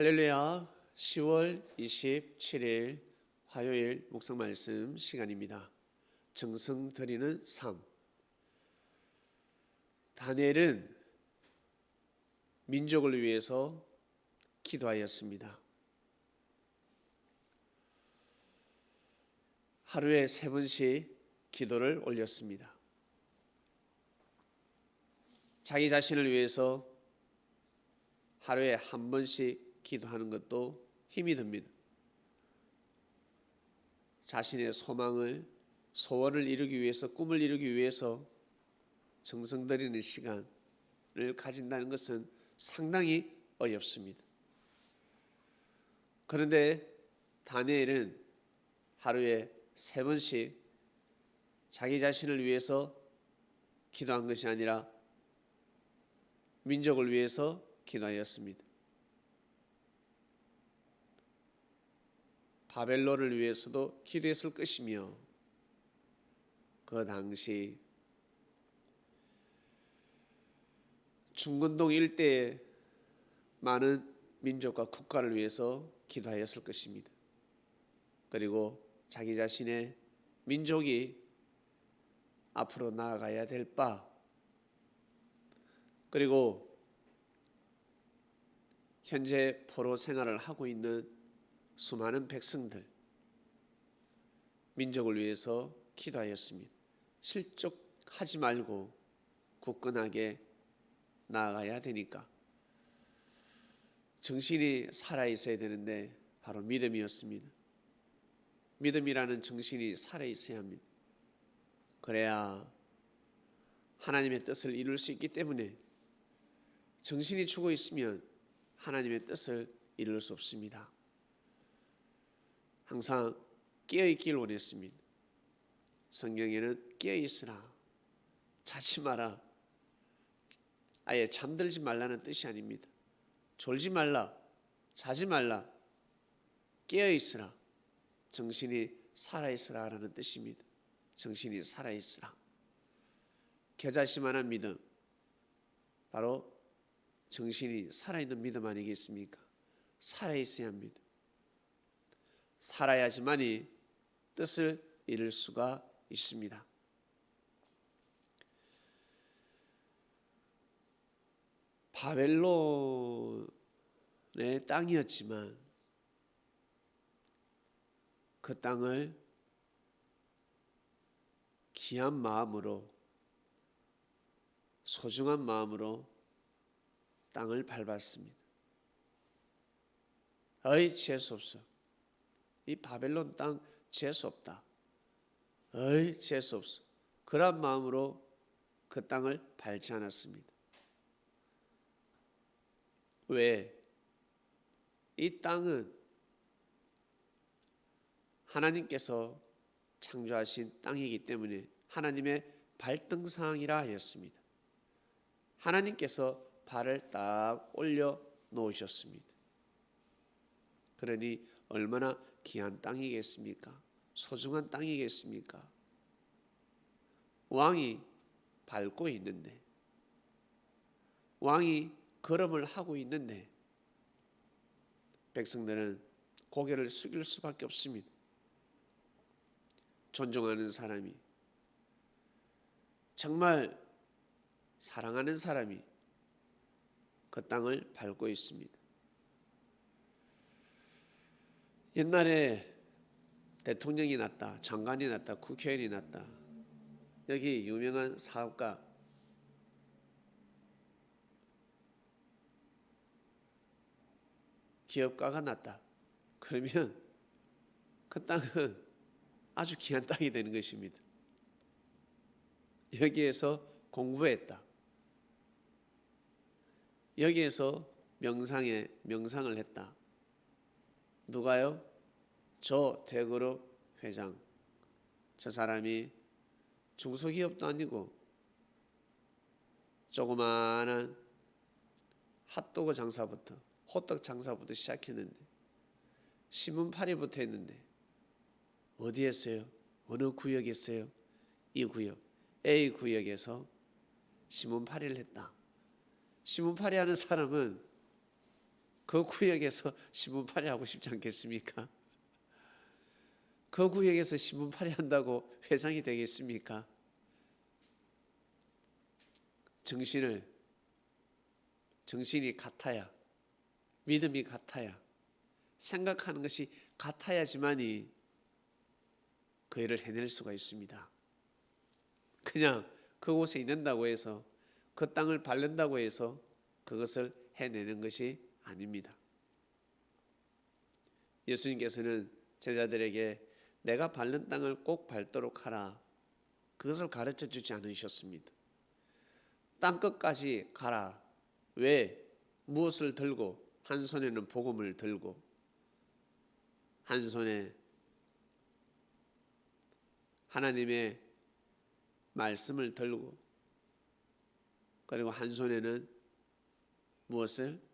할렐루야. 10월 27일 화요일 묵상 말씀 시간입니다. 정성 드리는 삶. 다니엘은 민족을 위해서 기도하였습니다. 하루에 3번씩 기도를 올렸습니다. 자기 자신을 위해서 하루에 1번씩 기도하는 것도 힘이 듭니다. 자신의 소원을 이루기 위해서, 꿈을 이루기 위해서 정성 들이는 시간을 가진다는 것은 상당히 어렵습니다. 그런데 다니엘은 하루에 3번씩 자기 자신을 위해서 기도한 것이 아니라 민족을 위해서 기도하였습니다. 바벨론을 위해서도 기도했을 것이며, 그 당시 중건동 일대에 많은 민족과 국가를 위해서 기도하였을 것입니다. 그리고 자기 자신의 민족이 앞으로 나아가야 될 바, 그리고 현재 포로 생활을 하고 있는 수많은 백성들, 민족을 위해서 기도하였습니다. 실족하지 말고 굳건하게 나아가야 되니까. 정신이 살아있어야 되는데 바로 믿음이었습니다. 믿음이라는 정신이 살아있어야 합니다. 그래야 하나님의 뜻을 이룰 수 있기 때문에, 정신이 죽어 있으면 하나님의 뜻을 이룰 수 없습니다. 항상 깨어있길 원했습니다. 성경에는 깨어있으라, 자지 마라, 아예 잠들지 말라는 뜻이 아닙니다. 졸지 말라, 자지 말라, 깨어있으라, 정신이 살아있으라 라는 뜻입니다. 정신이 살아있으라. 겨자씨만한 믿음, 바로 정신이 살아있는 믿음 아니겠습니까? 살아있어야 합니다. 살아야지만이 뜻을 이룰 수가 있습니다. 바벨론의 땅이었지만 그 땅을 귀한 마음으로, 소중한 마음으로 땅을 밟았습니다. 어이, 재수없어. 이 바벨론 땅 재수없다. 어이, 재수없어. 그런 마음으로 그 땅을 밟지 않았습니다. 왜? 이 땅은 하나님께서 창조하신 땅이기 때문에 하나님의 발등상이라 하였습니다. 하나님께서 발을 딱 올려 놓으셨습니다. 그러니 얼마나 귀한 땅이겠습니까? 소중한 땅이겠습니까? 왕이 밟고 있는데, 왕이 걸음을 하고 있는데 백성들은 고개를 숙일 수밖에 없습니다. 존중하는 사람이, 정말 사랑하는 사람이 그 땅을 밟고 있습니다. 옛날에 대통령이 났다, 장관이 났다, 국회의원이 났다, 여기 유명한 사업가, 기업가가 났다. 그러면 그 땅은 아주 귀한 땅이 되는 것입니다. 여기에서 공부했다, 여기에서 명상을 했다. 누가요? 저 대그룹 회장. 저 사람이 중소기업도 아니고 조그마한 핫도그 장사부터, 호떡 장사부터 시작했는데, 신문팔이부터 했는데 어디 했어요? 어느 구역에 했어요? 이 구역, A 구역에서 신문팔이를 했다. 신문팔이 하는 사람은 그 구역에서 신문팔이 하고 싶지 않겠습니까? 그 구역에서 신문팔이 한다고 회장이 되겠습니까? 정신이 같아야, 믿음이 같아야, 생각하는 것이 같아야지만이 그 일을 해낼 수가 있습니다. 그냥 그곳에 있는다고 해서, 그 땅을 밟는다고 해서 그것을 해내는 것이 아닙니다. 예수님께서는 제자들에게 내가 밟는 땅을 꼭 밟도록 하라, 그것을 가르쳐 주지 않으셨습니다. 땅끝까지 가라. 왜? 무엇을 들고? 한 손에는 복음을 들고, 한 손에 하나님의 말씀을 들고, 그리고 한 손에는 무엇을?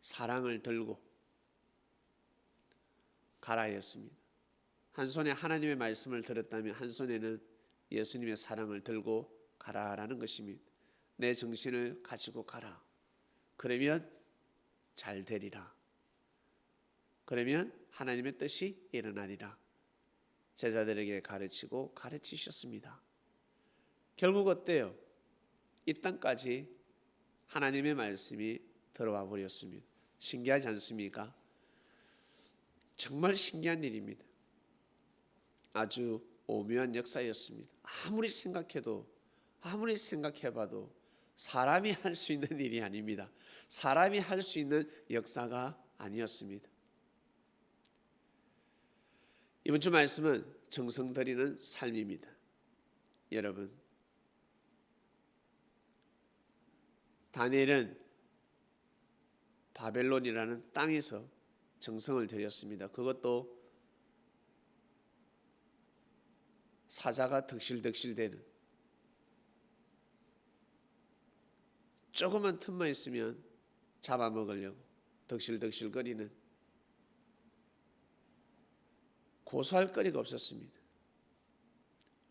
사랑을 들고 가라 했습니다. 한 손에 하나님의 말씀을 들었다면 한 손에는 예수님의 사랑을 들고 가라라는 것입니다. 내 정신을 가지고 가라. 그러면 잘 되리라. 그러면 하나님의 뜻이 일어나리라. 제자들에게 가르치고 가르치셨습니다. 결국 어때요? 이 땅까지 하나님의 말씀이 들어와 버렸습니다. 신기하지 않습니까? 정말 신기한 일입니다. 아주 오묘한 역사였습니다. 아무리 생각해봐도 사람이 할 수 있는 일이 아닙니다. 사람이 할 수 있는 역사가 아니었습니다. 이번 주 말씀은 정성 들이는 삶입니다. 여러분, 다니엘은 바벨론이라는 땅에서 정성을 들였습니다. 그것도 사자가 득실득실대는, 조그만 틈만 있으면 잡아먹으려고 득실득실거리는, 고소할 거리가 없었습니다.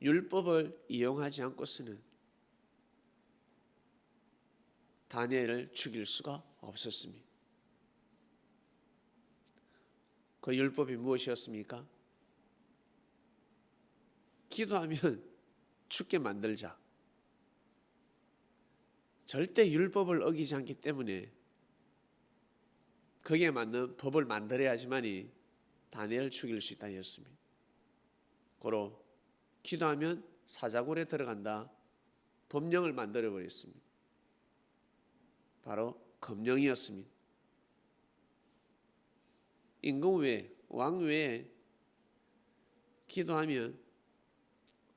율법을 이용하지 않고서는 다니엘을 죽일 수가 없었습니다. 그 율법이 무엇이었습니까? 기도하면 죽게 만들자. 절대 율법을 어기지 않기 때문에 거기에 맞는 법을 만들어야지만이 다니엘을 죽일 수 있다 했습니다. 고로 기도하면 사자굴에 들어간다, 법령을 만들어 버렸습니다. 바로 검령이었습니다. 임금 외에, 왕 외에 기도하면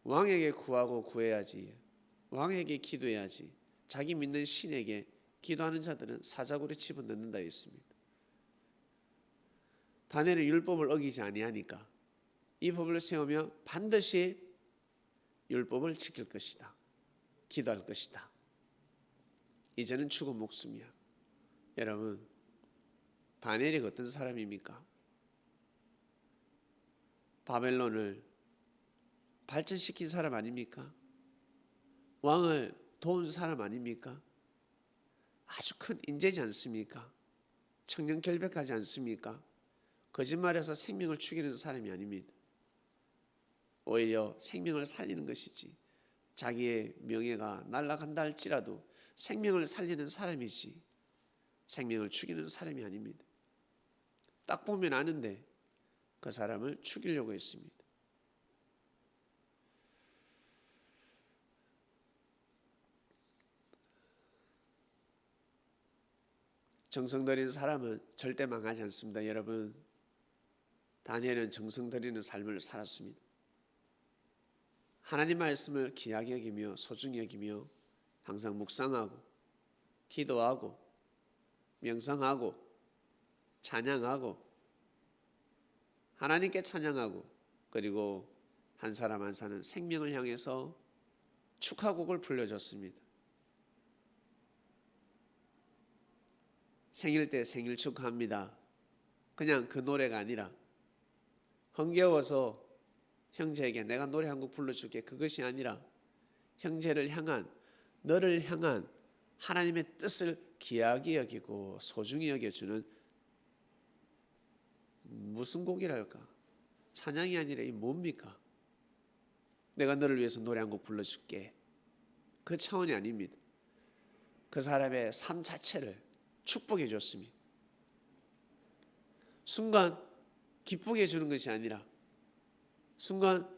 왕에게 구하고 구해야지, 왕에게 기도해야지, 자기 믿는 신에게 기도하는 자들은 사자굴에 집어넣는다 했습니다. 다니엘은 율법을 어기지 아니하니까 이 법을 세우며 반드시 율법을 지킬 것이다, 기도할 것이다. 이제는 죽은 목숨이야. 여러분, 다니엘이 어떤 사람입니까? 바벨론을 발전시킨 사람 아닙니까? 왕을 도운 사람 아닙니까? 아주 큰 인재지 않습니까? 청렴결백하지 않습니까? 거짓말해서 생명을 죽이는 사람이 아닙니다. 오히려 생명을 살리는 것이지, 자기의 명예가 날아간다 할지라도 생명을 살리는 사람이지 생명을 죽이는 사람이 아닙니다. 딱 보면 아는데 그 사람을 죽이려고 했습니다. 정성 들이는 사람은 절대 망하지 않습니다. 여러분, 다니엘은 정성 들이는 삶을 살았습니다. 하나님 말씀을 귀하게 여기며 소중히 여기며 항상 묵상하고 기도하고 명상하고 찬양하고 하나님께 찬양하고, 그리고 한 사람 한 사람 생명을 향해서 축하곡을 불러줬습니다. 생일 때 생일 축하합니다. 그냥 그 노래가 아니라 흥겨워서 형제에게 내가 노래 한 곡 불러줄게, 그것이 아니라 형제를 향한, 너를 향한 하나님의 뜻을 귀하게 여기고 소중히 여겨주는 무슨 곡이랄까? 찬양이 아니라 이 뭡니까? 내가 너를 위해서 노래 한 곡 불러줄게. 그 차원이 아닙니다. 그 사람의 삶 자체를 축복해 줬습니다. 순간 기쁘게 해주는 것이 아니라, 순간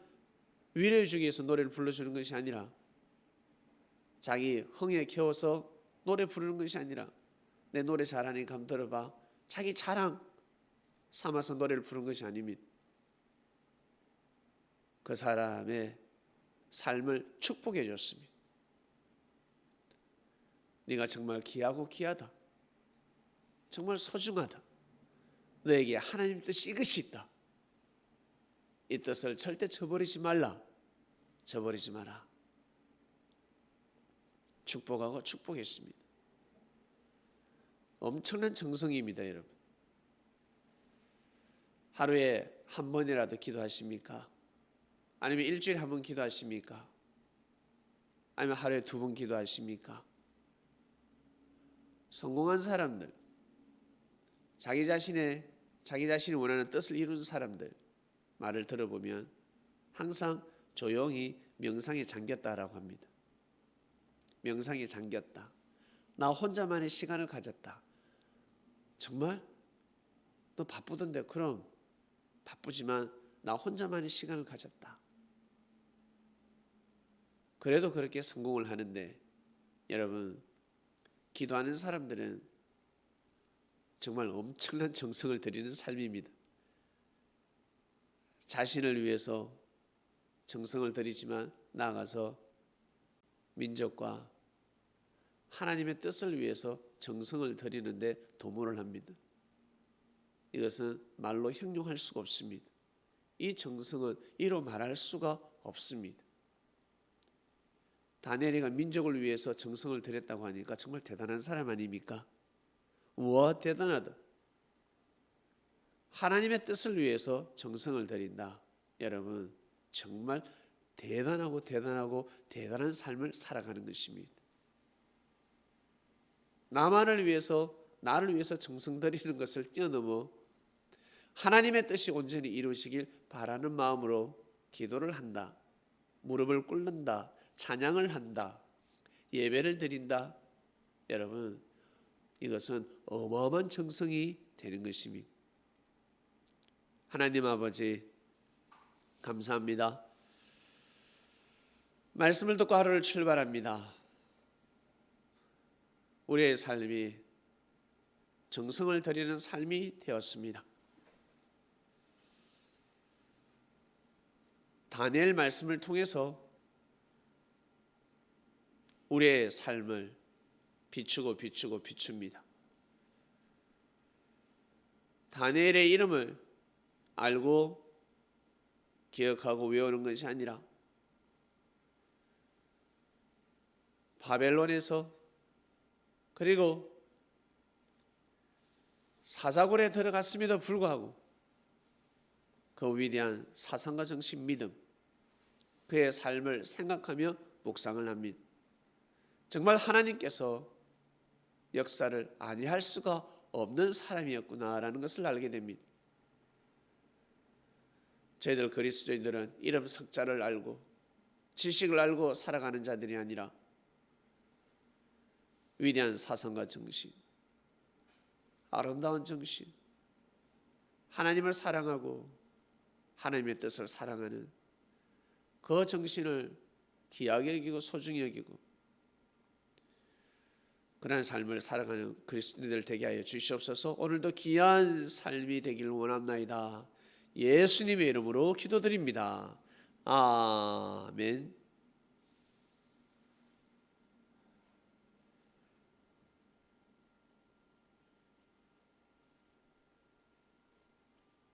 위로해 주기 위해서 노래를 불러주는 것이 아니라, 자기 흥에 겨워서 노래 부르는 것이 아니라, 내 노래 잘하니까 한번 들어봐, 자기 자랑 삼아서 노래를 부르는 것이 아닙니다. 그 사람의 삶을 축복해 줬습니다. 네가 정말 귀하고 귀하다, 정말 소중하다, 너에게 하나님 뜻이 이것이 있다, 이 뜻을 절대 저버리지 말라, 저버리지 마라. 축복하고 축복했습니다. 엄청난 정성입니다. 여러분, 하루에 한 번이라도 기도하십니까? 아니면 일주일에 한 번 기도하십니까? 아니면 하루에 2번 기도하십니까? 성공한 사람들, 자기 자신이 원하는 뜻을 이룬 사람들 말을 들어보면 항상 조용히 명상에 잠겼다라고 합니다. 명상에 잠겼다. 나 혼자만의 시간을 가졌다. 정말? 너 바쁘던데? 그럼 바쁘지만 나 혼자만의 시간을 가졌다. 그래도 그렇게 성공을 하는데, 여러분, 기도하는 사람들은 정말 엄청난 정성을 들이는 삶입니다. 자신을 위해서 정성을 들이지만 나아가서 민족과 하나님의 뜻을 위해서 정성을 들이는데 도모를 합니다. 이것은 말로 형용할 수가 없습니다. 이 정성은 이로 말할 수가 없습니다. 다니엘이가 민족을 위해서 정성을 들였다고 하니까 정말 대단한 사람 아닙니까? 우와, 대단하다. 하나님의 뜻을 위해서 정성을 들인다. 여러분, 정말 대단하고 대단한 삶을 살아가는 것입니다. 나를 위해서 정성 들이는 것을 뛰어넘어 하나님의 뜻이 온전히 이루어지길 바라는 마음으로 기도를 한다, 무릎을 꿇는다, 찬양을 한다, 예배를 드린다. 여러분, 이것은 어마어마한 정성이 되는 것입니다. 하나님 아버지, 감사합니다. 말씀을 듣고 하루를 출발합니다. 우리의 삶이 정성을 들이는 삶이 되었습니다. 다니엘 말씀을 통해서 우리의 삶을 비춥니다. 다니엘의 이름을 알고 기억하고 외우는 것이 아니라 바벨론에서, 그리고 사자굴에 들어갔음에도 불구하고 그 위대한 사상과 정신, 믿음, 그의 삶을 생각하며 묵상을 합니다. 정말 하나님께서 역사를 아니할 수가 없는 사람이었구나라는 것을 알게 됩니다. 저희들 그리스도인들은 이름 석자를 알고 지식을 알고 살아가는 자들이 아니라 위대한 사상과 정신, 아름다운 정신, 하나님을 사랑하고 하나님의 뜻을 사랑하는 그 정신을 귀하게 여기고 소중히 여기고 그런 삶을 살아가는 그리스도인들 되게 하여 주시옵소서. 오늘도 귀한 삶이 되기를 원합나이다. 예수님의 이름으로 기도드립니다. 아멘.